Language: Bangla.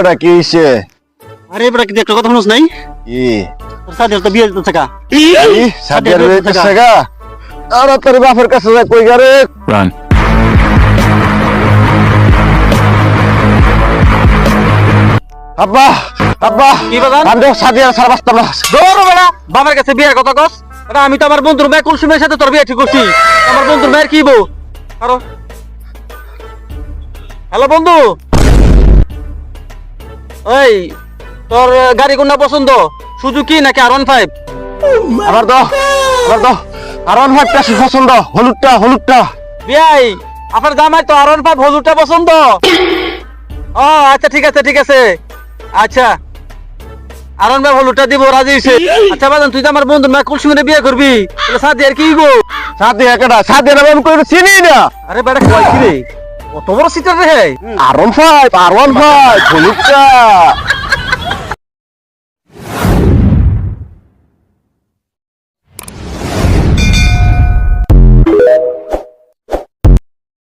বেড়া কি হইছে? আরে বেটা কি একটা কথা শুনছ নাই? কি তোর সাথে তো বিয়ে দিতে থাকা। কি সাদিয়ার হইতেছে গা? আর তোর বাপের কাছে যা কই গারে? Run. আব্বা আব্বা কি বাজান? আমি তো সাদিয়ার ছাড়া বাঁচতাম না। দৌড় বেটা, বাবার কাছে বিয়ের কথা কস? এটা আমি তো আমার বন্ধুর মেয়ে কুলসুমের সাথে তোর বিয়ে ঠিক করছি। আমার বন্ধুর মেয়ের কি বউ? আরো হ্যালো বন্ধু, ওই তোর গাড়ি কোনটা পছন্দ, সুজুকি নাকি R15? আমার তো আর ওয়ান ফাইভটা পছন্দ, হলুদটা বিয়াই আপনার জামাই তো R15 হলুদটা পছন্দ। ও আচ্ছা ঠিক আছে আচ্ছা R15 হলুদটা দিব, রাজি হইছে। আচ্ছা বাজান, তুই তো আমার বন্ধু মেয়ে কুলসুমের বিয়ে করবি, তাহলে সাথে আর কি হইব? সাদিয়া কেডা? সাদিয়ার আমি কই চিনি না। আরে বেটা কয় কি রে, কত বড় সিটার রে? আর ওয়ান ফাইভ হলুদটা